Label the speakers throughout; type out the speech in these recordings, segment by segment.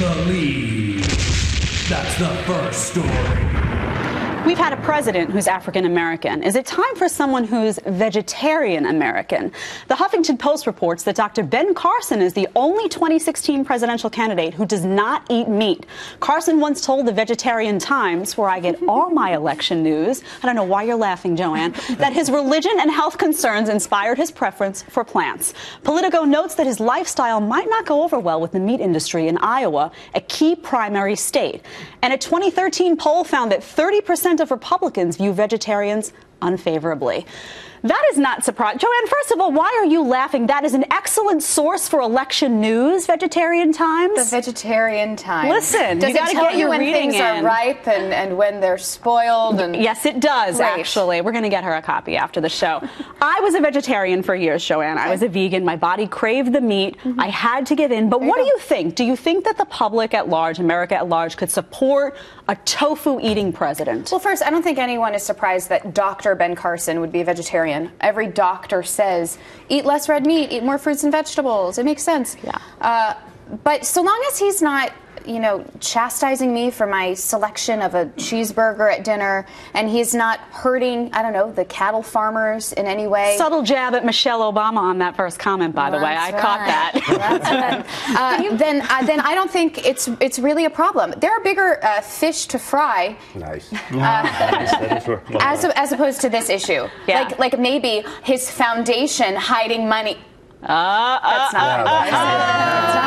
Speaker 1: the lead. That's the first story.
Speaker 2: We've had a president who's African American. Is it time for someone who's vegetarian American? The Huffington Post reports that Dr. Ben Carson is the only 2016 presidential candidate who does not eat meat. Carson once told the Vegetarian Times, where I get all my election news, I don't know why you're laughing, Joanne, that his religion and health concerns inspired his preference for plants. Politico notes that his lifestyle might not go over well with the meat industry in Iowa, a key primary state. And a 2013 poll found that 30% of Republicans view vegetarians unfavorably. That is not surprising. Joanne, first of all, why are you laughing? That is an excellent source for election news, Vegetarian Times.
Speaker 3: The Vegetarian Times.
Speaker 2: Listen,
Speaker 3: does
Speaker 2: you got to get your reading in.
Speaker 3: Does it tell you when things are ripe and when they're spoiled? And
Speaker 2: yes, it does, actually. We're going to get her a copy after the show. I was a vegetarian for years, Joanne. I was a vegan. My body craved the meat. I had to give in. But what do you think? Do you think that the public at large, America at large, could support a tofu-eating president?
Speaker 3: Well, first, I don't think anyone is surprised that Dr. Ben Carson would be a vegetarian. Every doctor says, eat less red meat, eat more fruits and vegetables. It makes sense.
Speaker 2: Yeah.
Speaker 3: But so long as he's not, you know, chastising me for my selection of a cheeseburger at dinner, and he's not hurting, I don't know, the cattle farmers in any way.
Speaker 2: Subtle jab at Michelle Obama on that first comment, by the way. I caught that.
Speaker 3: That's right. Then I don't think it's really a problem. There are bigger fish to fry.
Speaker 4: Nice.
Speaker 3: As opposed to this issue.
Speaker 2: Yeah.
Speaker 3: Like maybe his foundation hiding money. That's not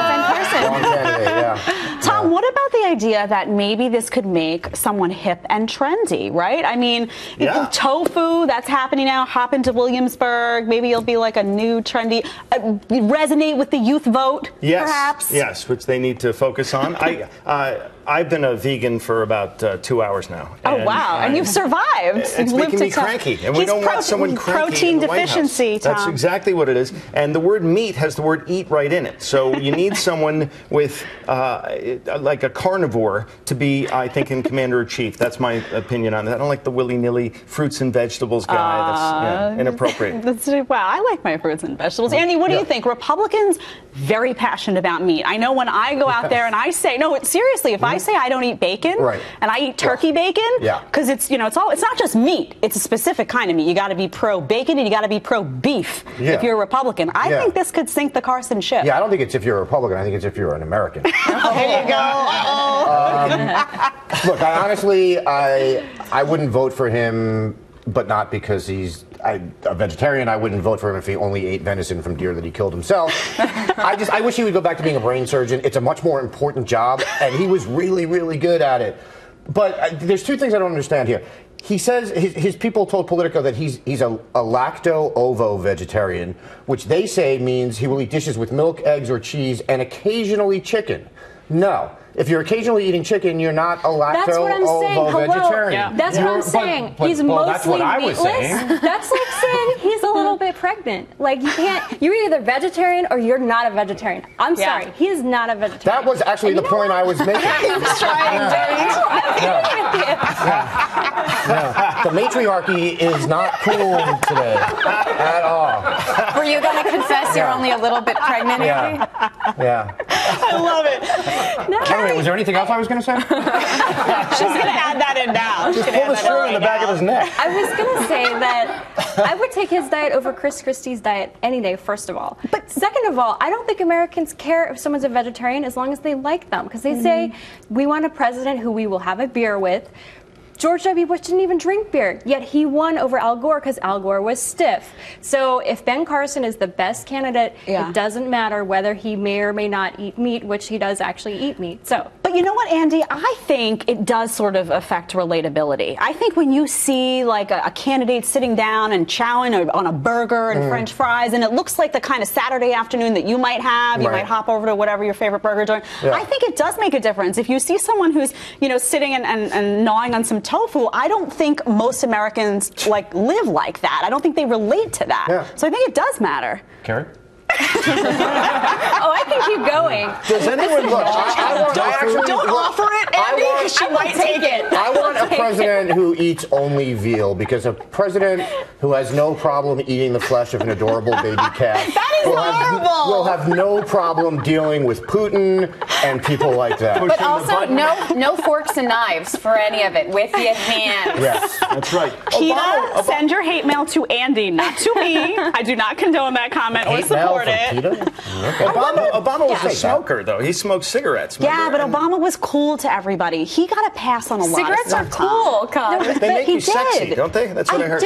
Speaker 3: Ben Carson.
Speaker 2: Tom, what about the idea that maybe this could make someone hip and trendy, right? I mean, tofu, that's happening now. Hop into Williamsburg. Maybe you'll be like a new trendy, resonate with the youth vote, perhaps?
Speaker 5: Yes, which they need to focus on. I've been a vegan for about 2 hours now.
Speaker 2: Oh, wow. And you've survived.
Speaker 5: It's making me cranky. And we don't want someone cranky
Speaker 2: protein
Speaker 5: in the White
Speaker 2: deficiency,
Speaker 5: House.
Speaker 2: Tom.
Speaker 5: That's exactly what it is. And the word meat has the word eat right in it. So you need someone with, like a carnivore to be, I think, in Commander-in-Chief. That's my opinion on that. I don't like the willy-nilly fruits and vegetables guy. That's inappropriate.
Speaker 2: Wow, I like my fruits and vegetables. Andy, what do you think? Republicans, very passionate about meat. I know when I go out there and I say, no, seriously, if I say I don't eat bacon and I eat turkey bacon, because it's not just meat, it's a specific kind of meat. You got to be pro-bacon and you got to be pro-beef if you're a Republican. I think this could sink the Carson ship.
Speaker 4: Yeah, I don't think it's if you're a Republican. I think it's if you're an American.
Speaker 2: There you go.
Speaker 4: Look, I wouldn't vote for him, but not because he's a vegetarian. I wouldn't vote for him if he only ate venison from deer that he killed himself. I wish he would go back to being a brain surgeon. It's a much more important job, and he was really, really good at it. But there's two things I don't understand here. He says his people told Politico that he's a lacto-ovo vegetarian, which they say means he will eat dishes with milk, eggs, or cheese, and occasionally chicken. No. If you're occasionally eating chicken, you're not a lacto-ovo vegetarian.
Speaker 6: That's what I'm saying. He's mostly meatless. That's like saying he's a little bit pregnant. Like you're either vegetarian or you're not a vegetarian. I'm sorry, he is not a vegetarian.
Speaker 4: That was actually the point I was making. The matriarchy is not cool today at all.
Speaker 3: Were you going to confess you're only a little bit pregnant, Andy?
Speaker 2: I love it.
Speaker 4: Anyway, was there anything else I was going to say?
Speaker 2: She's going to add that in now.
Speaker 4: Just pull the string in the back of his neck.
Speaker 6: I was going to say that I would take his diet over Chris Christie's diet any day, first of all. But second of all, I don't think Americans care if someone's a vegetarian as long as they like them. Because they say, we want a president who we will have a beer with. George W. Bush didn't even drink beer, yet he won over Al Gore because Al Gore was stiff. So if Ben Carson is the best candidate, it doesn't matter whether he may or may not eat meat, which he does actually eat meat. So,
Speaker 2: but you know what, Andy? I think it does sort of affect relatability. I think when you see like a candidate sitting down and chowing on a burger and French fries, and it looks like the kind of Saturday afternoon that you might have, you might hop over to whatever your favorite burger joint. I think it does make a difference. If you see someone who's, sitting and gnawing on some tofu, I don't think most Americans live like that. I don't think they relate to that. So I think it does matter.
Speaker 4: Carrie?
Speaker 6: Oh, I can keep going.
Speaker 4: Does anyone look?
Speaker 2: Don't offer it, Andy, because she might take it.
Speaker 4: I want a president who eats only veal, because a president who has no problem eating the flesh of an adorable baby cat.
Speaker 2: That
Speaker 4: We'll have no problem dealing with Putin and people like that.
Speaker 3: But also, no forks and knives for any of it, with your hands.
Speaker 4: Yes,
Speaker 5: that's right.
Speaker 2: PETA, send your hate mail to Andy, not to me. I do not condone that comment or support it.
Speaker 4: Okay.
Speaker 5: Obama was a smoker, though. He smoked cigarettes.
Speaker 2: Yeah, but Obama was cool to everybody. He got a pass on a lot
Speaker 3: Cigarettes
Speaker 2: of
Speaker 3: are
Speaker 2: stuff.
Speaker 3: cool, Con.
Speaker 5: They make you sexy, don't they? That's what I heard.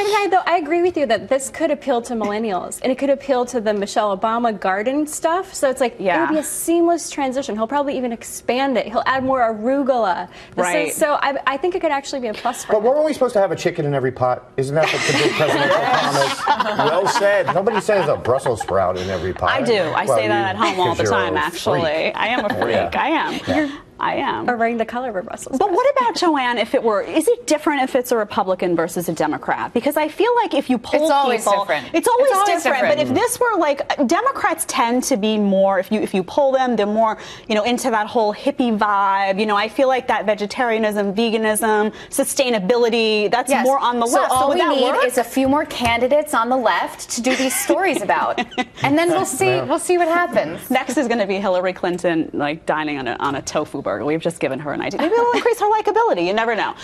Speaker 6: I agree with you that this could appeal to millennials, and it could appeal to the Michelle Obama garden stuff. So it's like, it would be a seamless transition. He'll probably even expand it. He'll add more arugula.
Speaker 2: Right.
Speaker 6: So I think it could actually be a plus for him.
Speaker 4: But we're only supposed to have a chicken in every pot. Isn't that the big presidential promise?
Speaker 5: Well said.
Speaker 4: Nobody says a Brussels sprout in every pot.
Speaker 2: I do. I say that at home all the time, actually.
Speaker 4: Freak.
Speaker 2: I am a freak.
Speaker 4: Yeah.
Speaker 2: I am. I am.
Speaker 6: Or wearing the color of a Brussels
Speaker 2: But
Speaker 6: sprout.
Speaker 2: what about, Joanne, is it different if it's a Republican versus a Democrat? Because I feel like if you poll
Speaker 3: It's always
Speaker 2: people,
Speaker 3: different.
Speaker 2: It's always,
Speaker 3: It's always
Speaker 2: different. But if this were like, Democrats tend to be more, if you poll them, they're more, into that whole hippie vibe. I feel like that vegetarianism, veganism, sustainability, that's more on the left.
Speaker 3: So all
Speaker 2: would
Speaker 3: we
Speaker 2: that
Speaker 3: need
Speaker 2: work?
Speaker 3: is a few more candidates on the left to do these stories about, and then we'll see what happens.
Speaker 2: Next is going to be Hillary Clinton, like dining on a tofu burger. We've just given her an idea. Maybe it'll increase her likability. You never know.